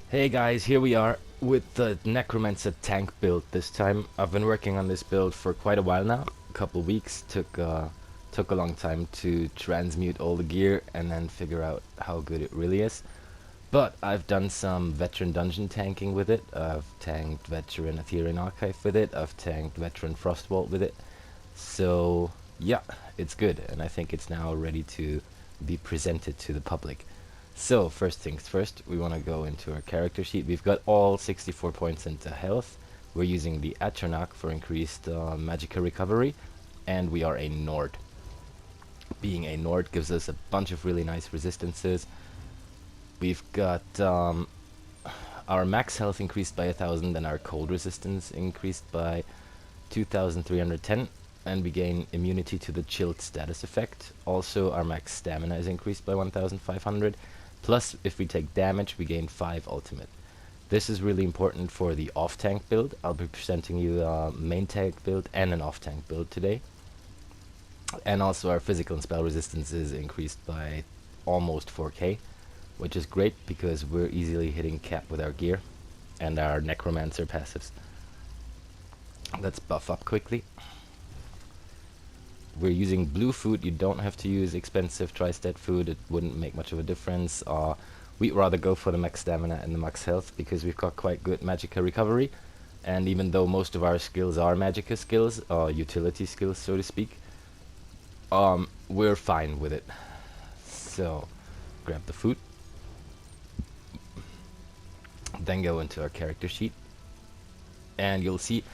Hey guys, here we are with the Necromancer tank build this time. I've been working on this build for quite a while now, a couple of weeks. Took a long time to transmute all the gear and then figure out how good it really is. But I've done some veteran dungeon tanking with it. I've tanked veteran Ethereal Archive with it. I've tanked veteran Frostvault with it. So yeah, it's good, and I think it's now ready to be presented to the public. So first things first, we want to go into our character sheet. We've got all 64 points into health. We're using the Atronach for increased Magicka recovery, and we are a Nord. Being a Nord gives us a bunch of really nice resistances. We've got our max health increased by 1,000 and our cold resistance increased by 2,310, and we gain immunity to the chilled status effect. Also, our max stamina is increased by 1,500. Plus, if we take damage, we gain 5 ultimate. This is really important for the off-tank build. I'll be presenting you a main tank build and an off-tank build today. And also our physical and spell resistance is increased by almost 4k, which is great because we're easily hitting cap with our gear and our Necromancer passives. Let's buff up quickly. We're using blue food. You don't have to use expensive tri-stat food. It wouldn't make much of a difference. We'd rather go for the max stamina and the max health because we've got quite good Magicka recovery. And even though most of our skills are Magicka skills, utility skills so to speak, we're fine with it. So, grab the food. Then go into our character sheet. And you'll see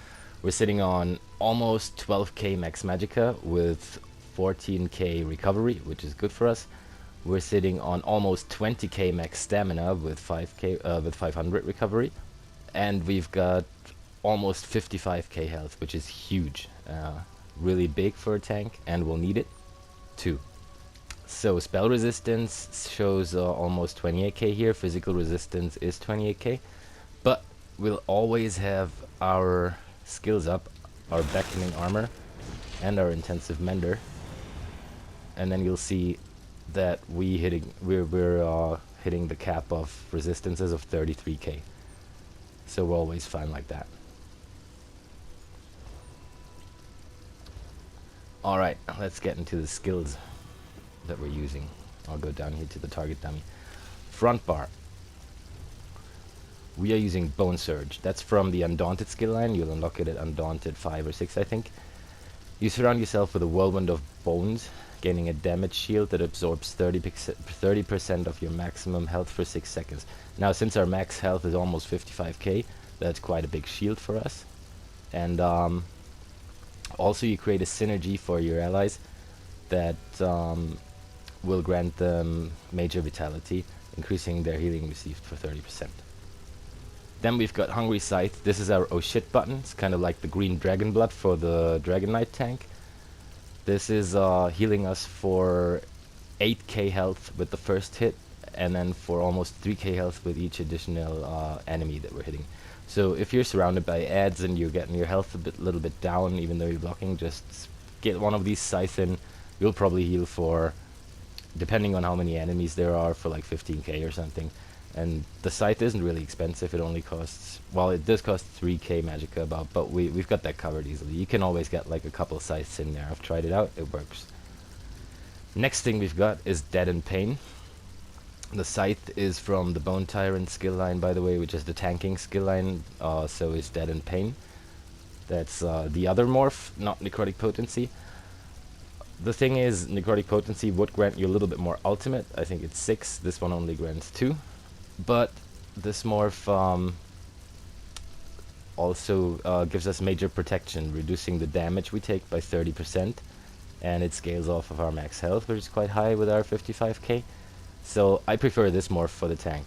we're sitting on almost 12k max Magicka with 14k recovery, which is good for us. We're sitting on almost 20k max stamina with 500 recovery, and we've got almost 55k health, which is huge, really big for a tank, and we'll need it too. So spell resistance shows almost 28k here. Physical resistance is 28k, but we'll always have our skills up, our beckoning armor and our intensive mender, and then you'll see that we're hitting the cap of resistances of 33k, so we're always fine like that. Alright, let's get into the skills that we're using. I'll go down here to the target dummy. Front bar, we are using Bone Surge. That's from the Undaunted skill line. You'll unlock it at Undaunted 5 or 6, I think. You surround yourself with a whirlwind of bones, gaining a damage shield that absorbs 30% of your maximum health for 6 seconds. Now, since our max health is almost 55k, that's quite a big shield for us. And also you create a synergy for your allies that will grant them major vitality, increasing their healing received for 30%. Then we've got Hungry Scythe. This is our oh shit button. It's kind of like the green dragon blood for the Dragon Knight tank. This is healing us for 8k health with the first hit, and then for almost 3k health with each additional enemy that we're hitting. So if you're surrounded by ads and you're getting your health a little bit down, even though you're blocking, just get one of these scythe in. You'll probably heal for, depending on how many enemies there are, for like 15k or something. And the scythe isn't really expensive. It only costs, well, it does cost 3k Magicka about, but we've got that covered easily. You can always get like a couple scythes in there. I've tried it out, it works. Next thing we've got is Dead in Pain. The scythe is from the Bone Tyrant skill line, by the way, which is the tanking skill line, so is Dead in Pain. That's the other morph, not Necrotic Potency. The thing is, Necrotic Potency would grant you a little bit more ultimate. I think it's 6, this one only grants 2. But this morph also gives us major protection, reducing the damage we take by 30%, and it scales off of our max health, which is quite high with our 55k. So I prefer this morph for the tank,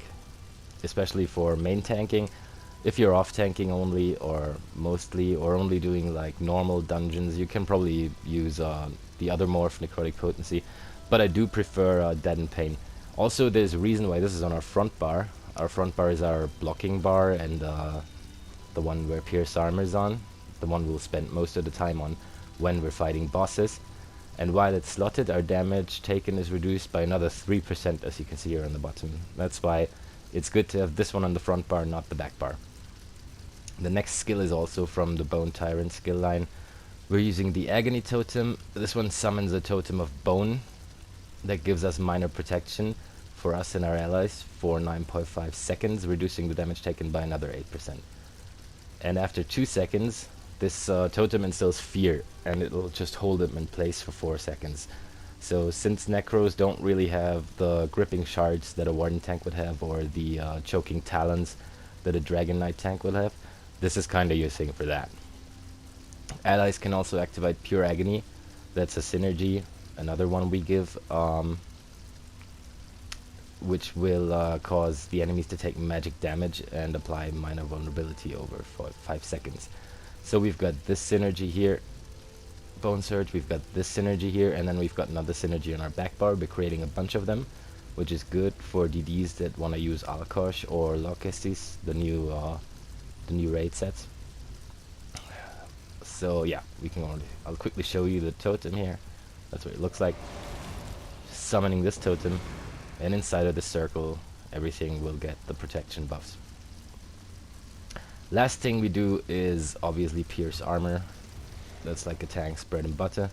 especially for main tanking. If you're off tanking only, or mostly, or only doing like normal dungeons, you can probably use the other morph, Necrotic Potency, but I do prefer Dead in Pain. Also, there's a reason why this is on our front bar. Our front bar is our blocking bar, and the one where Pierce Armor is on, the one we'll spend most of the time on when we're fighting bosses. And while it's slotted, our damage taken is reduced by another 3%, as you can see here on the bottom. That's why it's good to have this one on the front bar, not the back bar. The next skill is also from the Bone Tyrant skill line. We're using the Agony Totem. This one summons a totem of bone that gives us minor protection for us and our allies for 9.5 seconds, reducing the damage taken by another 8%. And after 2 seconds, this totem instills fear, and it'll just hold them in place for 4 seconds. So since Necros don't really have the gripping shards that a Warden tank would have, or the choking talons that a Dragon Knight tank would have, this is kind of your thing for that. Allies can also activate Pure Agony. That's a synergy, another one we give, which will cause the enemies to take magic damage and apply minor vulnerability over 5 seconds. So we've got this synergy here, Bone Surge, we've got this synergy here, and then we've got another synergy on our back bar. We're creating a bunch of them, which is good for DDs that want to use Alkosh or Lokestis, the new raid sets. So yeah, I'll quickly show you the totem here. That's what it looks like. Summoning this totem, and inside of the circle, everything will get the protection buffs. Last thing we do is obviously Pierce Armor. That's like a tank's bread and butter.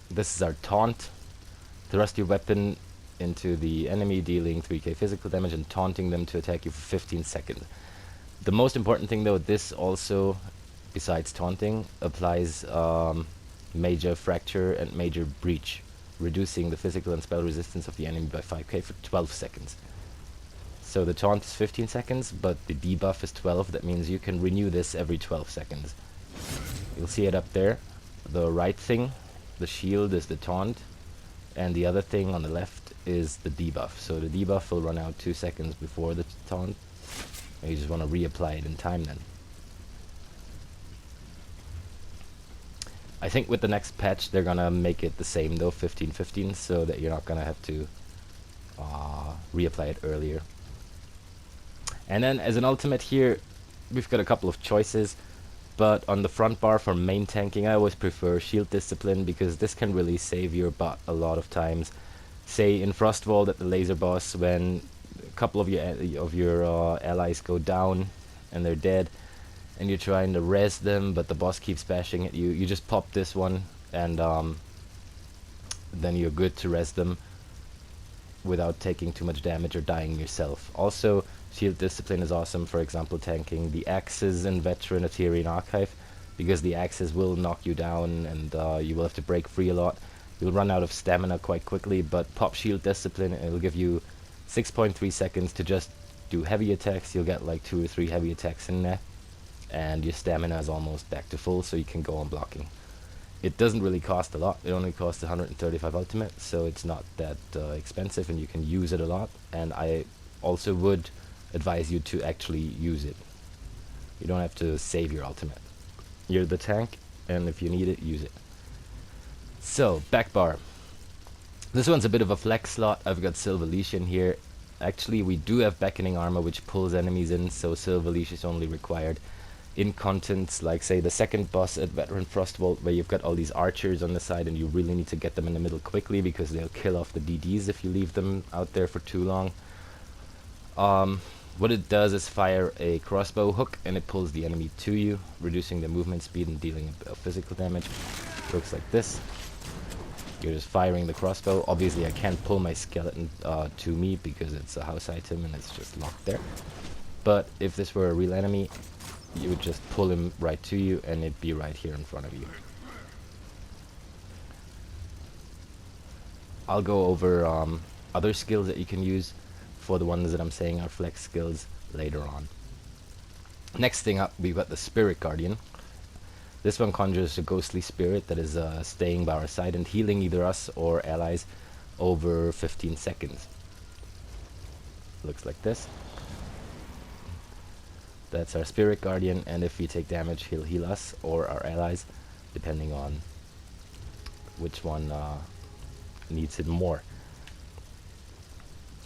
This is our taunt. Thrust your weapon into the enemy, dealing 3k physical damage and taunting them to attack you for 15 seconds. The most important thing though, this also, besides taunting, applies Major Fracture and Major Breach, reducing the physical and spell resistance of the enemy by 5k for 12 seconds. So the taunt is 15 seconds, but the debuff is 12. That means you can renew this every 12 seconds. You'll see it up there. The right thing, the shield, is the taunt, and the other thing on the left is the debuff. So the debuff will run out 2 seconds before the taunt, and you just want to reapply it in time then. I think with the next patch they're gonna make it the same though, 15-15, so that you're not gonna have to reapply it earlier. And then as an ultimate here, we've got a couple of choices, but on the front bar for main tanking I always prefer Shield Discipline, because this can really save your butt a lot of times. Say in Frostwald at the laser boss, when a couple of your allies go down and they're dead, and you're trying to res them, but the boss keeps bashing at you, you just pop this one, and then you're good to res them without taking too much damage or dying yourself. Also, Shield Discipline is awesome, for example, tanking the Axes in Veteran Etherean Archive, because the Axes will knock you down, and you will have to break free a lot. You'll run out of stamina quite quickly, but pop Shield Discipline and it'll give you 6.3 seconds to just do heavy attacks. You'll get like 2 or 3 heavy attacks in there, and your stamina is almost back to full, so you can go on blocking. It doesn't really cost a lot. It only costs 135 ultimate, so it's not that expensive, and you can use it a lot. And I also would advise you to actually use it. You don't have to save your ultimate. You're the tank, and if you need it, use it. So, back bar. This one's a bit of a flex slot. I've got Silver Leash in here. Actually, we do have Beckoning Armor, which pulls enemies in, so Silver Leash is only required in contents like, say, the second boss at Veteran Frostwald, where you've got all these archers on the side and you really need to get them in the middle quickly, because they'll kill off the DDs if you leave them out there for too long. What it does is fire a crossbow hook, and it pulls the enemy to you, reducing the movement speed and dealing a bit of physical damage. It looks like this. You're just firing the crossbow. Obviously I can't pull my skeleton to me because it's a house item and it's just locked there. But if this were a real enemy, you would just pull him right to you and it'd be right here in front of you. I'll go over other skills that you can use for the ones that I'm saying are flex skills later on. Next thing up, we've got the Spirit Guardian. This one conjures a ghostly spirit that is staying by our side and healing either us or allies over 15 seconds. Looks like this. That's our Spirit Guardian, and if we take damage, he'll heal us or our allies, depending on which one needs it more.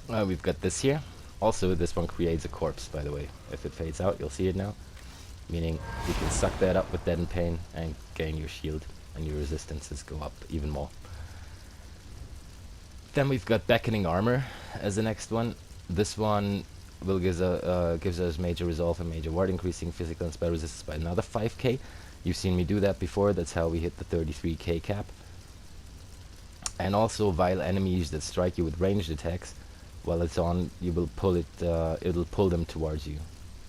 We've got this here. Also, this one creates a corpse, by the way. If it fades out, you'll see it now. Meaning you can suck that up with Dead and Pain and gain your shield, and your resistances go up even more. Then we've got Beckoning Armor as the next one. This one will gives us major resolve and major ward, increasing physical and spell resistance by another 5k. You've seen me do that before. That's how we hit the 33k cap. And also, while enemies that strike you with ranged attacks, while it's on, you will pull it. It'll pull them towards you,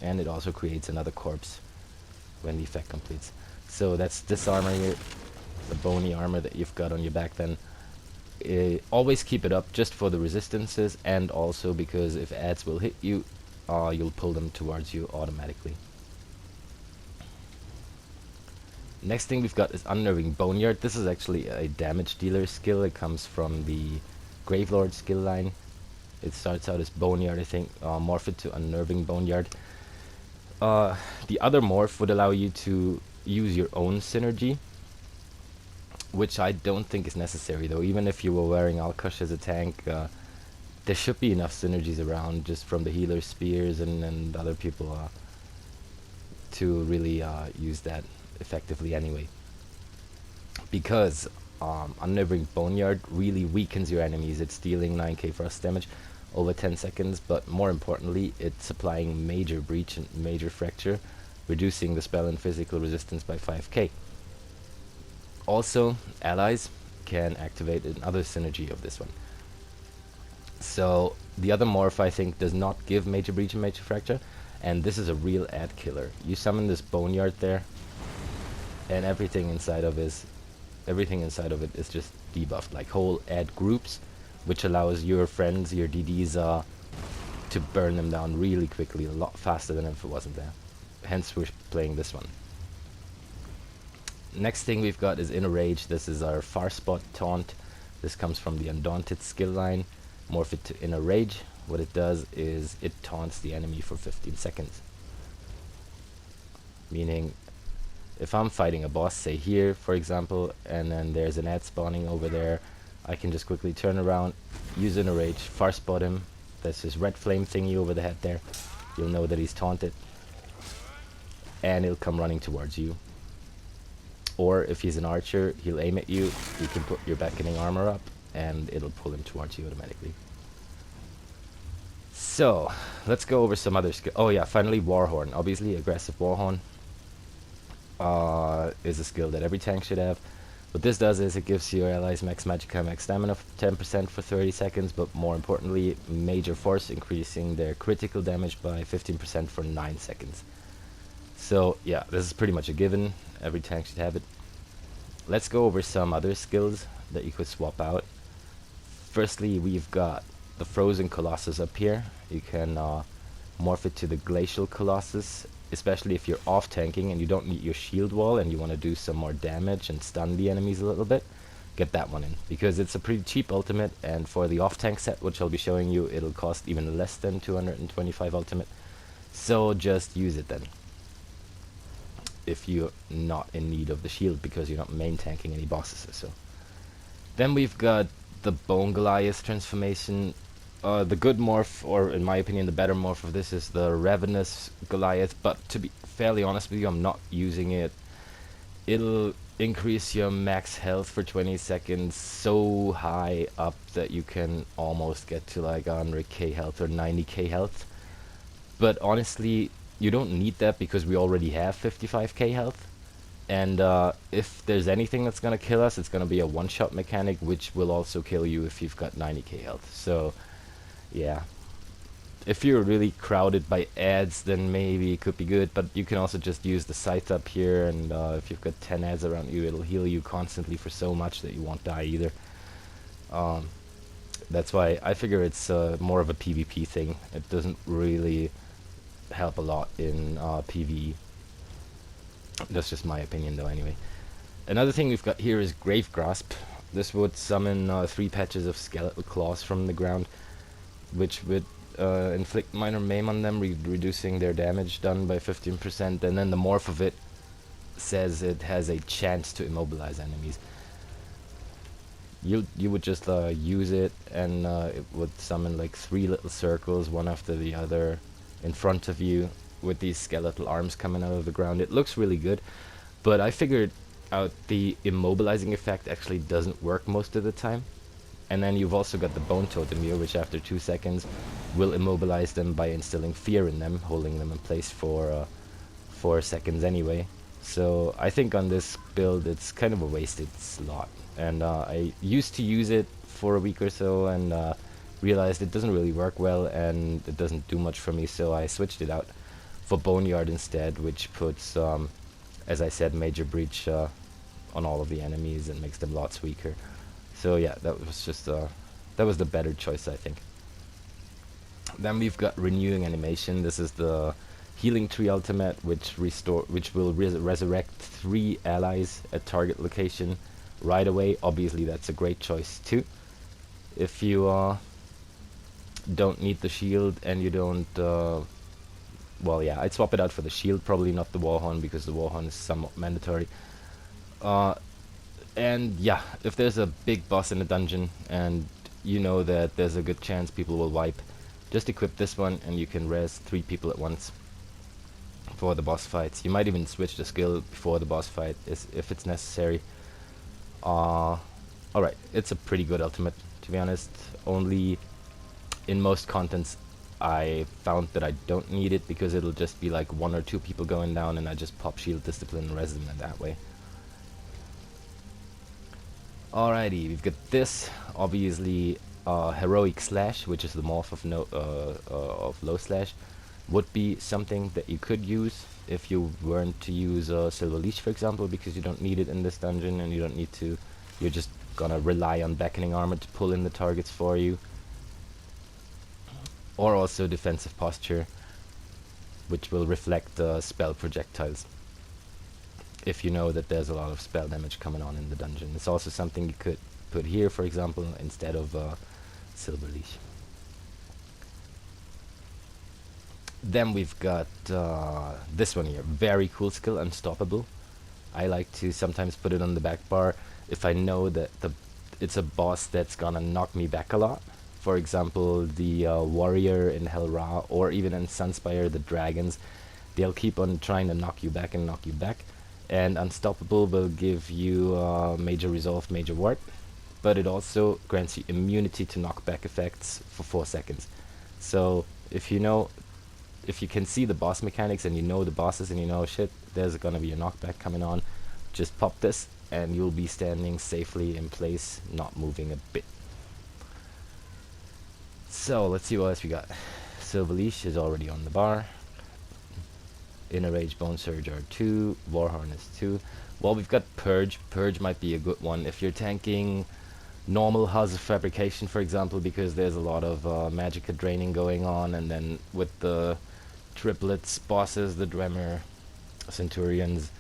and it also creates another corpse when the effect completes. So that's this armor here, the bony armor that you've got on your back. Then always keep it up, just for the resistances, and also because if ads will hit you, you'll pull them towards you automatically. Next thing we've got is Unnerving Boneyard. This is actually a damage dealer skill. It comes from the Gravelord skill line. It starts out as Boneyard, I think. Morph it to Unnerving Boneyard. The other morph would allow you to use your own synergy, which I don't think is necessary though. Even if you were wearing Alkash as a tank, there should be enough synergies around just from the healer spears and other people to really use that effectively anyway. Because Unnerving Boneyard really weakens your enemies. It's dealing 9k frost damage over 10 seconds, but more importantly, it's applying major breach and major fracture, reducing the spell and physical resistance by 5k. Also, allies can activate another synergy of this one. So the other morph, I think, does not give major breach and major fracture, and this is a real ad killer. You summon this Boneyard there, and everything inside of it is just debuffed, like whole ad groups, which allows your friends, your DDs, to burn them down really quickly, a lot faster than if it wasn't there. Hence we're playing this one. Next thing we've got is Inner Rage. This is our Far Spot taunt. This comes from the Undaunted skill line. Morph it to Inner Rage. What it does is it taunts the enemy for 15 seconds. Meaning, if I'm fighting a boss, say here, for example, and then there's an ad spawning over there, I can just quickly turn around, use Inner Rage, Far Spot him. That's his red flame thingy over the head there. You'll know that he's taunted. And he'll come running towards you. Or if he's an archer, he'll aim at you. You can put your beckoning armor up, and it'll pull him towards you automatically. So, let's go over some other skills. Oh yeah, finally Warhorn. Obviously, Aggressive Warhorn is a skill that every tank should have. What this does is it gives your allies max magicka, max stamina 10% for 30 seconds, but more importantly, major force, increasing their critical damage by 15% for 9 seconds. So yeah, this is pretty much a given. Every tank should have it. Let's go over some other skills that you could swap out. Firstly, we've got the Frozen Colossus up here. You can morph it to the Glacial Colossus, especially if you're off tanking and you don't need your shield wall and you want to do some more damage and stun the enemies a little bit. Get that one in, because it's a pretty cheap ultimate, and for the off tank set, which I'll be showing you, it'll cost even less than 225 ultimate. So just use it then, if you're not in need of the shield because you're not main tanking any bosses or so. Then we've got the Bone Goliath transformation. The good morph, or in my opinion the better morph of this, is the Ravenous Goliath, but to be fairly honest with you, I'm not using it. It'll increase your max health for 20 seconds so high up that you can almost get to like 100k health or 90k health. But honestly, you don't need that because we already have 55k health. And if there's anything that's gonna kill us, it's gonna be a one-shot mechanic, which will also kill you if you've got 90k health. So yeah, if you're really crowded by ads, then maybe it could be good, but you can also just use the scythe up here, and if you've got 10 ads around you, it'll heal you constantly for so much that you won't die either. That's why I figure it's more of a PvP thing. It doesn't really help a lot in PvE. That's just my opinion though anyway. Another thing we've got here is Grave Grasp. This would summon 3 patches of skeletal claws from the ground, which would inflict minor maim on them, reducing their damage done by 15%, and then the morph of it says it has a chance to immobilize enemies. You would just use it, and it would summon like 3 little circles, one after the other, in front of you, with these skeletal arms coming out of the ground. It looks really good, but I figured out the immobilizing effect actually doesn't work most of the time. And then you've also got the Bone Totem here, which after 2 seconds will immobilize them by instilling fear in them, holding them in place for 4 seconds anyway. So I think on this build it's kind of a wasted slot, and I used to use it for a week or so and realized it doesn't really work well and it doesn't do much for me, so I switched it out for Boneyard instead, which puts, as I said, major breach on all of the enemies and makes them lots weaker. So yeah, that was just that was the better choice, I think. Then we've got Renewing Animation. This is the Healing Tree ultimate, which will resurrect 3 allies at target location right away. Obviously, that's a great choice too. If you don't need the shield and you don't, well, yeah, I'd swap it out for the shield, probably not the Warhorn, because the Warhorn is somewhat mandatory. And yeah, if there's a big boss in a dungeon and you know that there's a good chance people will wipe, just equip this one and you can res 3 people at once for the boss fights. You might even switch the skill before the boss fight if it's necessary. Alright, it's a pretty good ultimate, to be honest. Only in most contents I found that I don't need it, because it'll just be like 1 or 2 people going down and I just pop shield discipline and res them that way. Alrighty, we've got this, obviously Heroic Slash, which is the morph of Low Slash, would be something that you could use if you weren't to use Silver Leash, for example, because you don't need it in this dungeon and you don't need to, you're just gonna rely on Beckoning Armor to pull in the targets for you. Or also Defensive Posture, which will reflect spell projectiles, if you know that there's a lot of spell damage coming on in the dungeon. It's also something you could put here, for example, instead of Silver Leash. Then we've got this one here, very cool skill, Unstoppable. I like to sometimes put it on the back bar if I know that it's a boss that's gonna knock me back a lot. For example, the warrior in Hel Ra, or even in Sunspire, the dragons, they'll keep on trying to knock you back and knock you back. And Unstoppable will give you Major Resolve, Major Ward, but it also grants you immunity to knockback effects for 4 seconds. So if you can see the boss mechanics and you know the bosses and you know, shit, there's gonna be a knockback coming on, just pop this and you'll be standing safely in place, not moving a bit. So let's see what else we got. Silver Leash is already on the bar. Inner Rage, Bone Surge are 2. Warhorn is 2. Well, we've got Purge. Purge might be a good one if you're tanking normal House of Fabrication, for example, because there's a lot of Magicka draining going on, and then with the triplets bosses, the Dwemer, Centurions,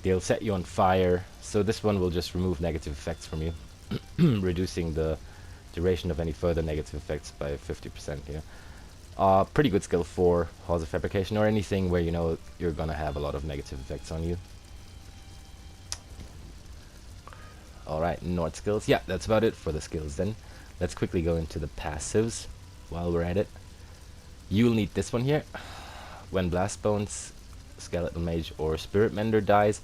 they'll set you on fire. So this one will just remove negative effects from you, reducing the duration of any further negative effects by 50% here. Pretty good skill for Halls of Fabrication, or anything where you know you're gonna have a lot of negative effects on you. Alright, Nord skills. Yeah, that's about it for the skills then. Let's quickly go into the passives while we're at it. You'll need this one here. When Blast Bones, Skeleton Mage, or Spirit Mender dies,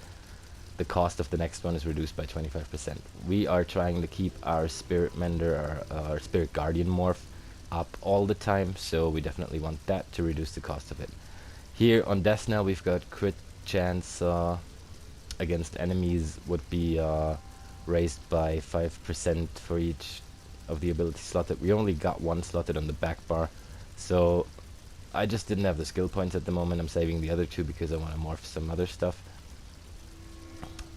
the cost of the next one is reduced by 25%. We are trying to keep our Spirit Mender, our Spirit Guardian morph up all the time, so we definitely want that to reduce the cost of it. Here on Death Knell we've got crit chance against enemies would be raised by 5% for each of the ability slotted. We only got 1 slotted on the back bar, so I just didn't have the skill points at the moment. I'm saving the other 2 because I want to morph some other stuff.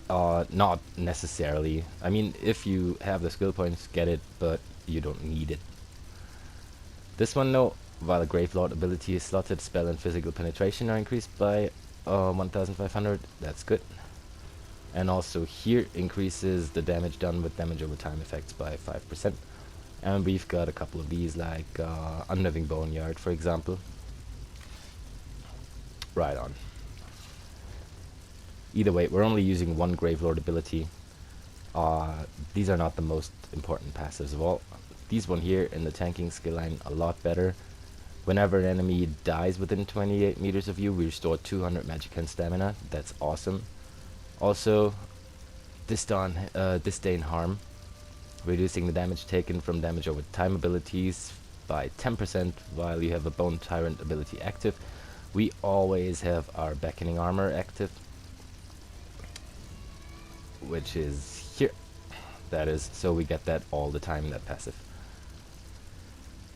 Not necessarily. I mean, if you have the skill points, get it, but you don't need it. This one, no. While a Gravelord ability is slotted, spell and physical penetration are increased by 1500. That's good. And also here increases the damage done with damage over time effects by 5%. And we've got a couple of these, like Unnerving Boneyard, for example. Right on. Either way, we're only using 1 Gravelord ability. These are not the most important passives of all. These one here in the tanking skill line, a lot better. Whenever an enemy dies within 28 meters of you, we restore 200 magic and stamina. That's awesome. Also, Disdain Harm, reducing the damage taken from damage over time abilities by 10% while you have a Bone Tyrant ability active. We always have our Beckoning Armor active, which is here. That is, so we get that all the time, that passive.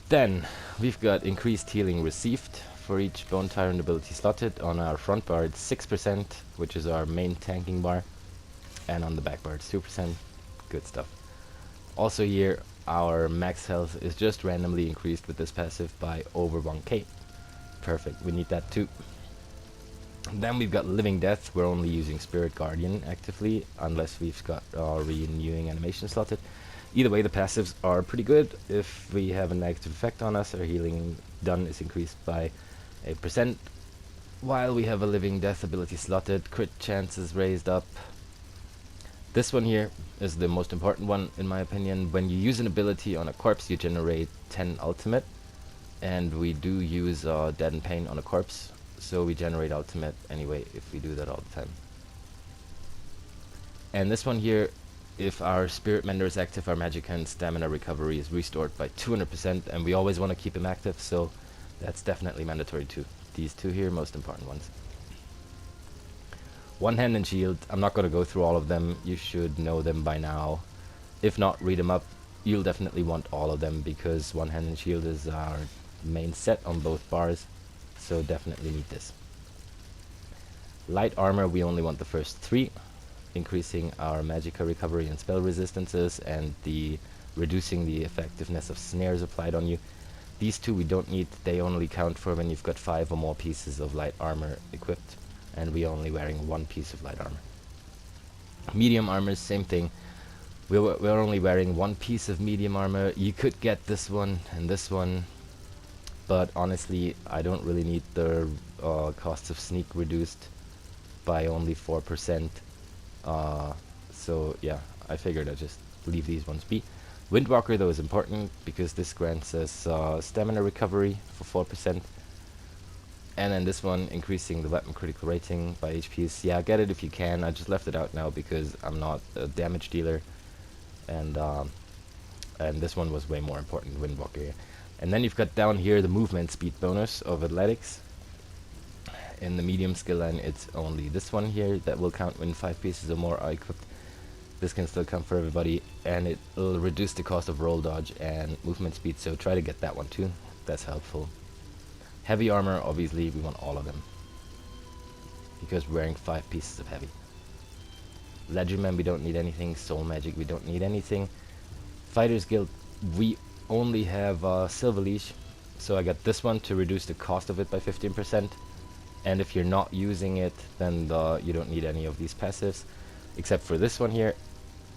Then we've got increased healing received for each Bone Tyrant ability slotted. On our front bar it's 6%, which is our main tanking bar, and on the back bar it's 2%. Good stuff. Also here our max health is just randomly increased with this passive by over 1k. Perfect, we need that too. Then we've got Living Death. We're only using Spirit Guardian actively unless we've got renewing animation slotted. Either way, the passives are pretty good. If we have a negative effect on us, our healing done is increased by 8%. While we have a Living Death ability slotted, crit chance is raised up. This one here is the most important one in my opinion. When you use an ability on a corpse, you generate 10 ultimate, and we do use Dead and Pain on a corpse, so we generate ultimate anyway if we do that all the time. And this one here, if our Spirit Mender is active, our magic and stamina recovery is restored by 200%, and we always want to keep him active, so that's definitely mandatory too. These two here, most important ones. One Hand and Shield, I'm not going to go through all of them, you should know them by now. If not, read them up. You'll definitely want all of them because One Hand and Shield is our main set on both bars, so definitely need this. Light Armor, we only want the first 3, increasing our magicka recovery and spell resistances, and reducing the effectiveness of snares applied on you. These 2 we don't need, they only count for when you've got 5 or more pieces of light armor equipped, and we're only wearing 1 piece of light armor. Medium armor, same thing. We're only wearing 1 piece of medium armor. You could get this one and this one, but honestly I don't really need the cost of sneak reduced by only 4%. So yeah, I figured I'd just leave these ones be. Windwalker though is important because this grants us stamina recovery for 4%. And then this one, increasing the weapon critical rating by HPs. Yeah, get it if you can. I just left it out now because I'm not a damage dealer, and this one was way more important, Windwalker. And then you've got down here the movement speed bonus of athletics. In the medium skill line, it's only this one here that will count when 5 pieces or more are equipped. This can still come for everybody, and it will reduce the cost of roll dodge and movement speed, so try to get that one too. That's helpful. Heavy armor, obviously we want all of them because we're wearing 5 pieces of heavy. Ledgerman, we don't need anything. Soul Magic, we don't need anything. Fighters Guild, we only have Silver Leash, so I got this one to reduce the cost of it by 15%. And if you're not using it, then you don't need any of these passives, except for this one here.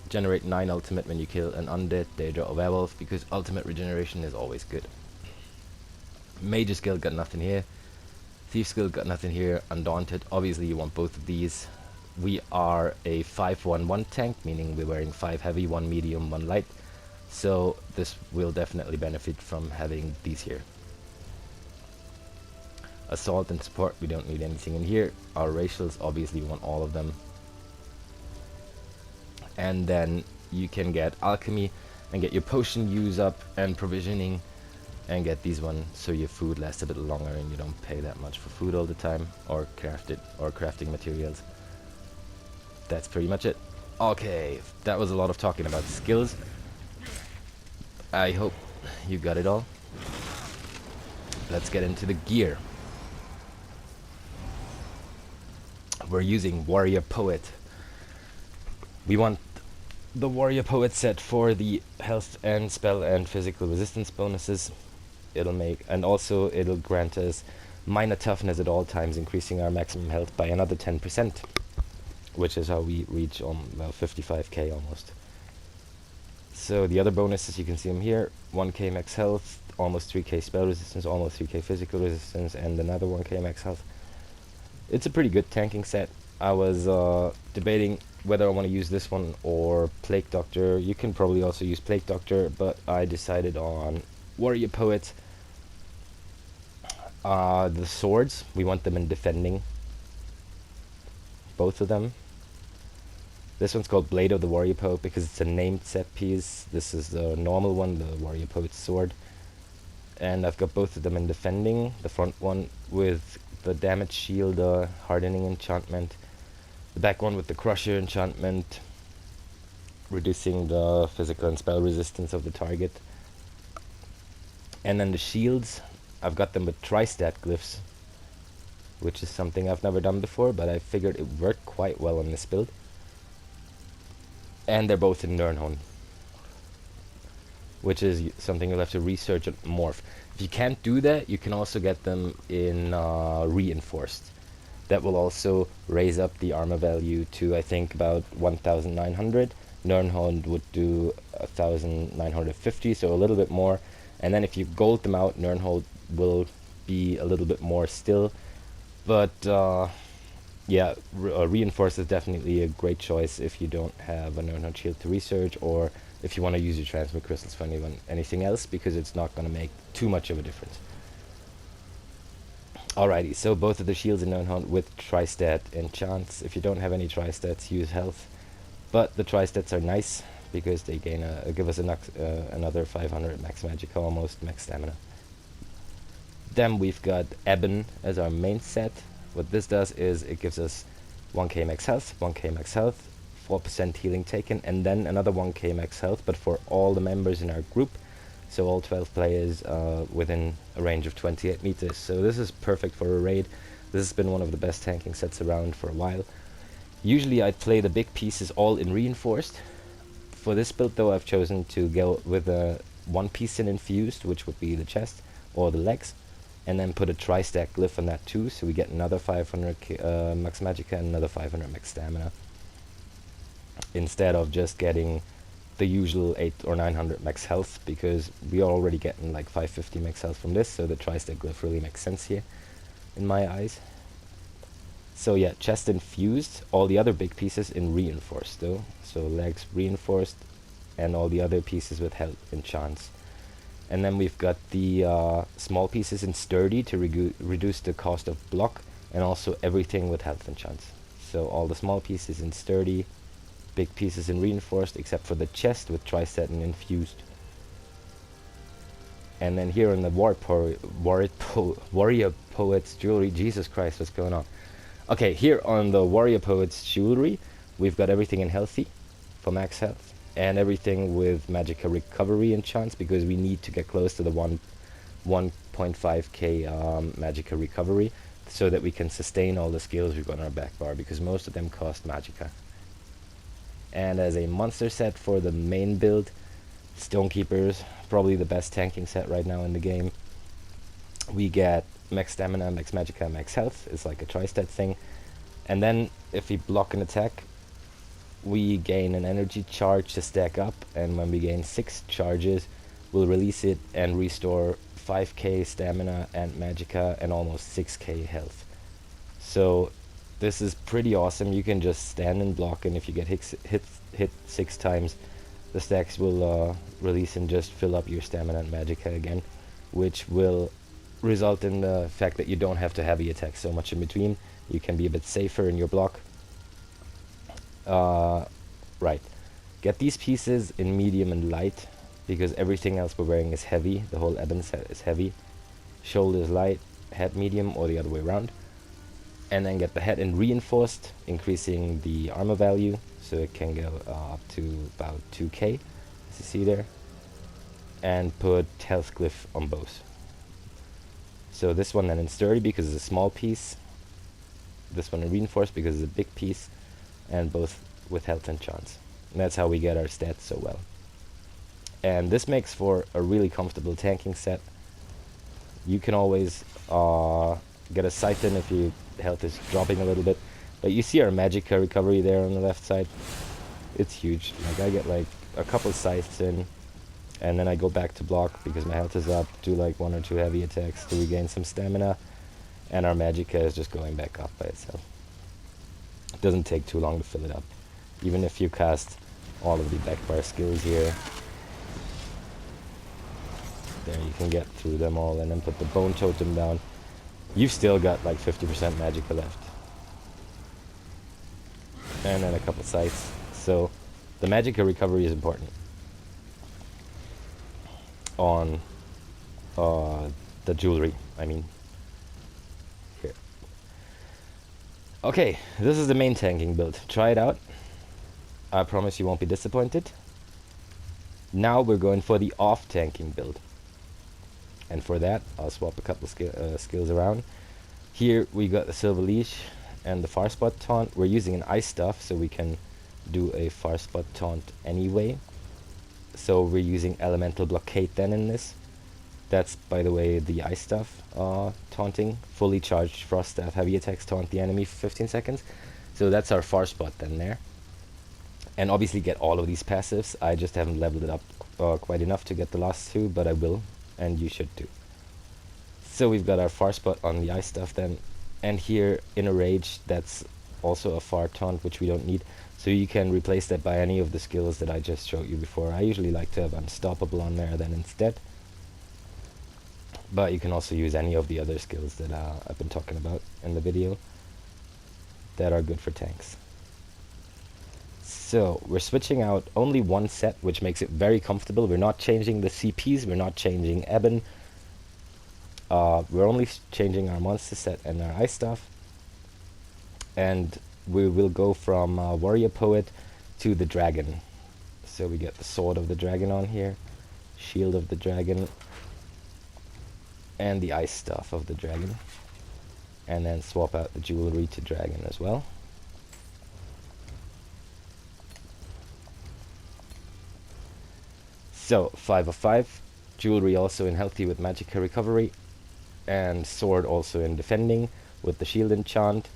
Generate 9 ultimate when you kill an undead, Daedra, or werewolf, because ultimate regeneration is always good. Mage's Guild, got nothing here. Thief's Guild, got nothing here. Undaunted, obviously you want both of these. We are a 5-1-1 tank, meaning we're wearing 5 heavy, 1 medium, 1 light. So this will definitely benefit from having these here. Assault and support, we don't need anything in here. Our racials, obviously we want all of them. And then you can get alchemy and get your potion use up and provisioning, and get these ones so your food lasts a bit longer and you don't pay that much for food all the time, or crafting materials. That's pretty much it. Okay, that was a lot of talking about skills. I hope you got it all. Let's get into the gear. We're using Warrior Poet. We want the Warrior Poet set for the health and spell and physical resistance bonuses. It'll grant us minor toughness at all times, increasing our maximum health by another 10%, which is how we reach 55k almost. So the other bonuses, you can see them here: 1k max health, almost 3k spell resistance, almost 3k physical resistance, and another 1k max health. It's a pretty good tanking set. I was debating whether I want to use this one or Plague Doctor. You can probably also use Plague Doctor, but I decided on Warrior Poet. The swords, we want them in defending. Both of them. This one's called Blade of the Warrior Poet because it's a named set piece. This is the normal one, the Warrior Poet's sword. and I've got both of them in defending. The front one with the damage shield hardening enchantment, the back one with the crusher enchantment, reducing the physical and spell resistance of the target. And then the shields, I've got them with tri-stat glyphs, which is something I've never done before, but I figured it worked quite well on this build. And they're both in Nirnhorn, which is something you'll have to research and morph. If you can't do that, you can also get them in reinforced. That will also raise up the armor value to, I think, about 1,900. Nirnhorn would do 1,950, so a little bit more. And then if you gold them out, Nirnhorn will be a little bit more still. But yeah, reinforced is definitely a great choice if you don't have a Nirnhorn shield to research, or if you want to use your transmute crystals for anything else, because it's not going to make too much of a difference. Alrighty, so both of the shields in Nirnhorn with tri-stat enchants. If you don't have any tri-stats, use health. But the tri-stats are nice because they gain give us another 500 max magic, almost max stamina. Then we've got Ebon as our main set. What this does is it gives us 1k max health, 1k max health, 4% healing taken, and then another 1k max health, but for all the members in our group, so all 12 players within a range of 28 meters. So this is perfect for a raid. This has been one of the best tanking sets around for a while. Usually I'd play the big pieces all in reinforced. For this build though, I've chosen to go with a one piece in infused, which would be the chest or the legs, and then put a tri-stack glyph on that too, so we get another 500 max magicka and another 500 max stamina, instead of just getting the usual 800 or 900 max health, because we are already getting like 550 max health from this, so the tri-stack glyph really makes sense here in my eyes. So yeah, chest infused, all the other big pieces in reinforced though, so legs reinforced, and all the other pieces with health enchants. And then we've got the small pieces in sturdy to reduce the cost of block, and also everything with health enchants. So all the small pieces in sturdy, big pieces in reinforced, except for the chest with tri-stat and infused. And then here in the Warrior Poet's jewelry, Jesus Christ, what's going on? Okay, here on the Warrior Poet's jewelry, we've got everything in healthy for max health, and everything with magicka recovery enchants, because we need to get close to the 1.5k magicka recovery, so that we can sustain all the skills we've got on our back bar, because most of them cost magicka. And as a monster set for the main build, Stonekeepers, probably the best tanking set right now in the game. We get max stamina, max magicka, max health. It's like a tri-stat thing. And then if we block an attack, we gain an energy charge to stack up, and when we gain 6 charges, we'll release it and restore 5k stamina and magicka and almost 6k health. So this is pretty awesome. You can just stand and block, and if you get hit 6 times, the stacks will release and just fill up your stamina and magicka again, which will result in the fact that you don't have to heavy attack so much in between. You can be a bit safer in your block. Right. Get these pieces in medium and light, because everything else we're wearing is heavy. The whole Ebon set is heavy. Shoulders light, head medium, or the other way around. And then get the head in reinforced, increasing the armor value, so it can go up to about 2k, as you see there. And put health glyph on both. So this one then in sturdy because it's a small piece. This one in reinforced because it's a big piece. And both with health enchants. And that's how we get our stats so well. And this makes for a really comfortable tanking set. You can always get a sight in if your health is dropping a little bit. But you see our magicka recovery there on the left side. It's huge. Like I get like a couple scythes in, and then I go back to block because my health is up, do like 1 or 2 heavy attacks to regain some stamina, and our magicka is just going back up by itself. It doesn't take too long to fill it up, even if you cast all of the backbar skills here. There, you can get through them all and then put the bone totem down. You've still got like 50% magicka left. And then a couple scythes. So the magicka recovery is important on the jewelry, I mean. Here. Okay, this is the main tanking build. Try it out. I promise you won't be disappointed. Now we're going for the off-tanking build. And for that, I'll swap a couple skills around. Here we got the Silver Leash and the Far Spot Taunt. We're using an Ice Stuff, so we can do a Far Spot Taunt anyway. So we're using Elemental Blockade then in this. That's, by the way, the Ice Stuff taunting. Fully charged Frost Staff heavy attacks taunt the enemy for 15 seconds. So that's our Far Spot then there. And obviously get all of these passives. I just haven't leveled it up quite enough to get the last two, but I will, and you should too. So we've got our Far Spot on the Ice Stuff then. And here in a Rage, that's also a Far Taunt, which we don't need. So you can replace that by any of the skills that I just showed you before. I usually like to have Unstoppable on there then instead. But you can also use any of the other skills that I've been talking about in the video that are good for tanks. So we're switching out only one set, which makes it very comfortable. We're not changing the CPs, we're not changing Eben. We're only changing our monster set and our Ice Stuff. And we will go from Warrior Poet to the Dragon. So we get the Sword of the Dragon on here, Shield of the Dragon, and the Ice Stuff of the Dragon. And then swap out the Jewelry to Dragon as well. So 5 of 5, Jewelry also in Healthy with Magicka Recovery, and Sword also in Defending with the Shield enchant.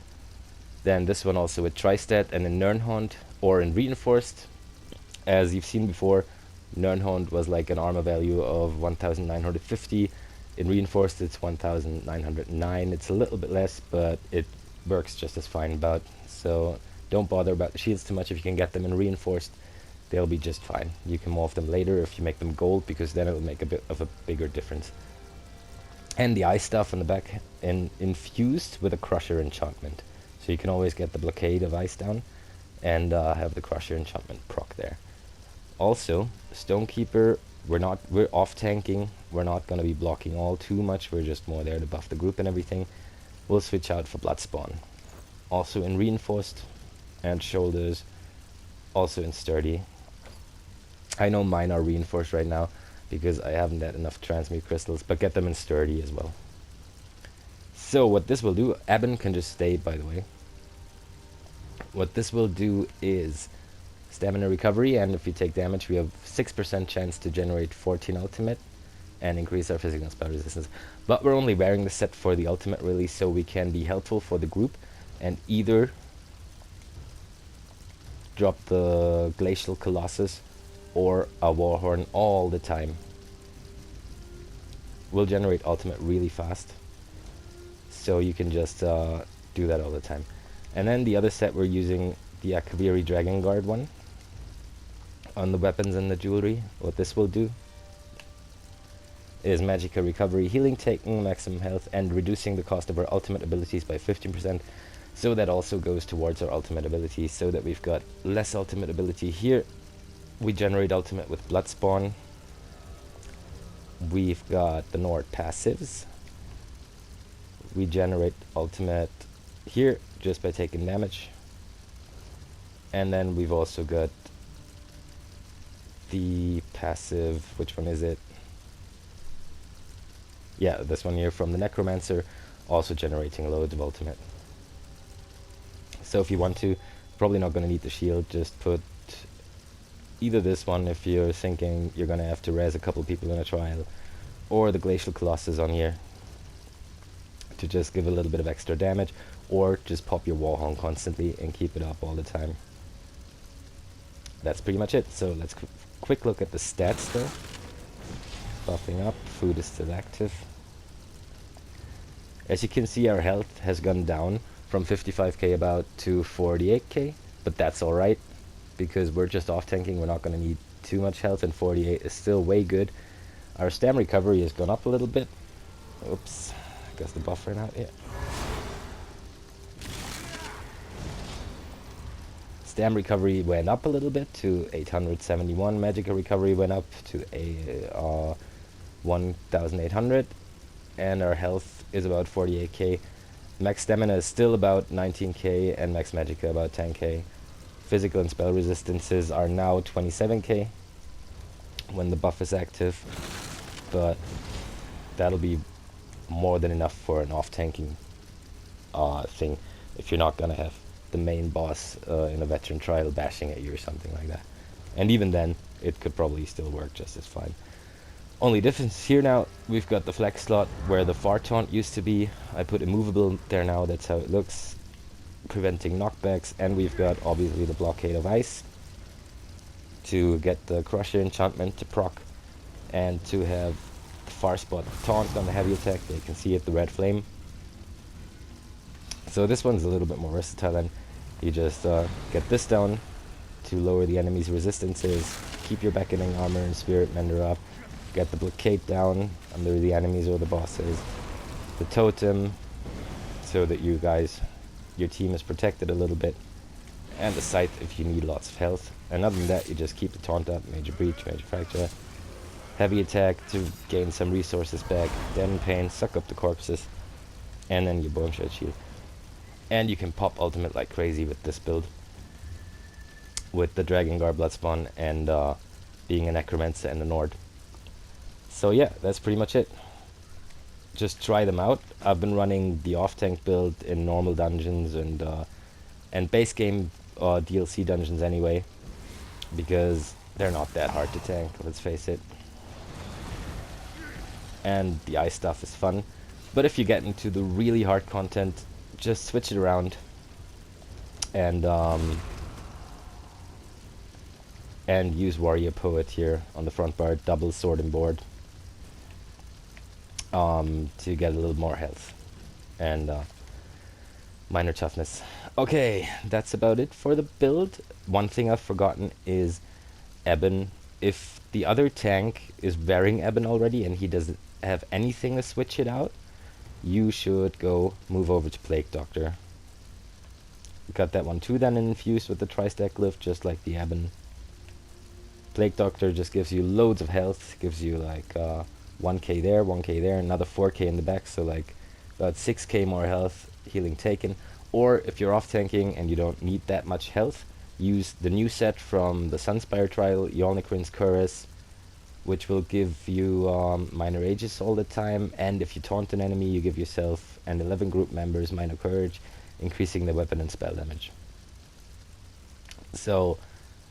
Then this one also with Tri-Stat and in Nirnhound or in Reinforced. As you've seen before, Nirnhound was like an armor value of 1950. In Reinforced it's 1909. It's a little bit less, but it works just as fine about. So don't bother about the shields too much. If you can get them in Reinforced, they'll be just fine. You can morph them later if you make them gold, because then it'll make a bit of a bigger difference. And the Ice Stuff on the back infused with a Crusher enchantment. So you can always get the Blockade of Ice down and have the Crusher enchantment proc there. Also, Stonekeeper, we're off tanking. We're not going to be blocking all too much. We're just more there to buff the group and everything. We'll switch out for Bloodspawn. Also in Reinforced and Shoulders. Also in Sturdy. I know mine are Reinforced right now because I haven't had enough Transmute Crystals, but get them in Sturdy as well. So what this will do, Eben can just stay, by the way. What this will do is Stamina Recovery, and if you take damage we have 6% chance to generate 14 ultimate and increase our physical spell resistance. But we're only wearing the set for the ultimate really, so we can be helpful for the group and either drop the Glacial Colossus or a Warhorn all the time. We'll generate ultimate really fast, so you can just do that all the time. And then the other set we're using the Akaviri Dragon Guard one on the weapons and the jewelry. What this will do is Magicka Recovery, healing taken, maximum health, and reducing the cost of our ultimate abilities by 15%. So that also goes towards our ultimate ability, so that we've got less ultimate ability here. We generate ultimate with Bloodspawn. We've got the Nord passives. We generate ultimate here just by taking damage. And then we've also got the passive, which one is it? Yeah, this one here from the Necromancer, also generating loads of ultimate. So if you want to, probably not going to need the shield, just put either this one if you're thinking you're going to have to res a couple people in a trial, or the Glacial Colossus on here to just give a little bit of extra damage, or just pop your Warhorn constantly and keep it up all the time. That's pretty much it. So let's quick look at the stats though. Buffing up, food is still active. As you can see, our health has gone down from 55k about to 48k, but that's alright because we're just off tanking. We're not going to need too much health, and 48 is still way good. Our stam recovery has gone up a little bit. Oops, I guess the buff ran out here. Stam recovery went up a little bit to 871. Magicka recovery went up to 1800, and our health is about 48k. Max stamina is still about 19k, and max magicka about 10k. Physical and spell resistances are now 27k when the buff is active, but that'll be more than enough for an off-tanking thing if you're not gonna have the main boss in a veteran trial bashing at you or something like that. And even then, it could probably still work just as fine. Only difference here now, we've got the flex slot where the far taunt used to be. I put immovable there now, that's how it looks, preventing knockbacks, and we've got obviously the blockade of ice to get the crusher enchantment to proc, and to have the far spot taunt on the heavy attack. They can see it, the red flame. So this one's a little bit more versatile, and you just get this down to lower the enemy's resistances, keep your beckoning armor and spirit mender up, get the blockade down under the enemies or the bosses, the totem so that your team is protected a little bit, and the scythe if you need lots of health. And other than that, you just keep the taunt up, major breach, major fracture, heavy attack to gain some resources back, deaden pain, suck up the corpses, and then your bone shred shield. And you can pop ultimate like crazy with this build, with the Dragon Guard Bloodspawn and being a Necromancer and a Nord. So yeah, that's pretty much it. Just try them out. I've been running the off-tank build in normal dungeons and base game DLC dungeons anyway, because they're not that hard to tank, let's face it. And the ice stuff is fun. But if you get into the really hard content, just switch it around and use Warrior Poet here on the front bar, double sword and board, to get a little more health and minor toughness. Okay, that's about it for the build. One thing I've forgotten is Eben. If the other tank is wearing Eben already and he doesn't have anything to switch it out, you should go move over to Plague Doctor. Got that one too then infused with the tri-stack glyph, just like the Eben. Plague Doctor just gives you loads of health, gives you like 1k there, 1k there, another 4k in the back, so like about 6k more health, healing taken. Or if you're off tanking and you don't need that much health, use the new set from the Sunspire trial, Yolnakrin's Curse, which will give you minor ages all the time, and if you taunt an enemy, you give yourself and 11 group members minor courage, increasing the weapon and spell damage. So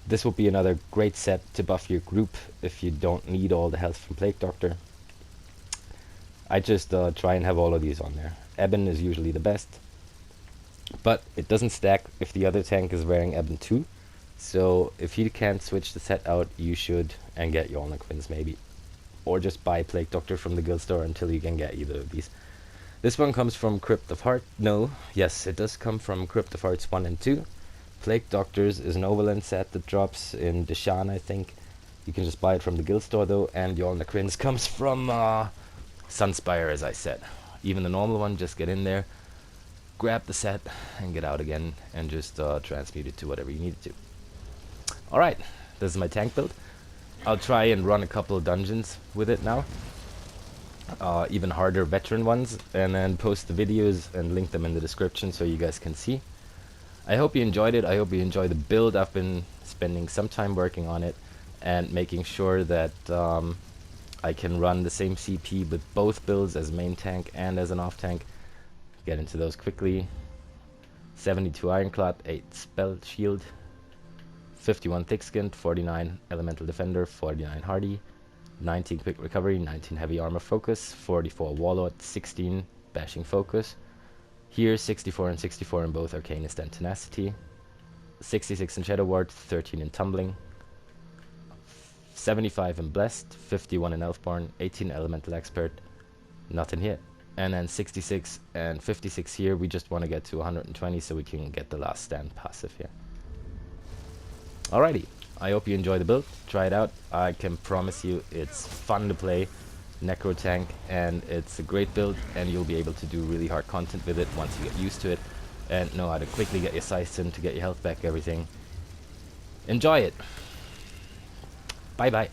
this will be another great set to buff your group if you don't need all the health from Plague Doctor. I just try and have all of these on there. Eben is usually the best, but it doesn't stack if the other tank is wearing Eben too. So if you can't switch the set out, you should, and get your Yolnakrin's maybe. Or just buy Plague Doctor from the guild store until you can get either of these. This one comes from Crypt of Heart. No, yes, it does come from Crypt of Hearts 1 and 2. Plague Doctors is an overland set that drops in Deshan, I think. You can just buy it from the guild store though, and Yolnakrin's comes from Sunspire, as I said. Even the normal one, just get in there, grab the set, and get out again, and just transmute it to whatever you need it to. Alright, this is my tank build. I'll try and run a couple of dungeons with it now. Even harder veteran ones, and then post the videos and link them in the description so you guys can see. I hope you enjoyed it. I hope you enjoy the build. I've been spending some time working on it and making sure that I can run the same CP with both builds as main tank and as an off tank. Get into those quickly. 72 Ironclad, 8 Spell Shield, 51 Thick Skinned, 49 Elemental Defender, 49 Hardy, 19 Quick Recovery, 19 Heavy Armor Focus, 44 Warlord, 16 Bashing Focus. Here 64 and 64 in both Arcanist and Tenacity, 66 in Shadow Ward, 13 in Tumbling, 75 in Blessed, 51 in Elfborn, 18 Elemental Expert, nothing here. And then 66 and 56 here, we just want to get to 120 so we can get the Last Stand passive here. Alrighty, I hope you enjoy the build, try it out. I can promise you it's fun to play Necro tank, and it's a great build, and you'll be able to do really hard content with it once you get used to it and know how to quickly get your sights in to get your health back, everything. Enjoy it. Bye bye.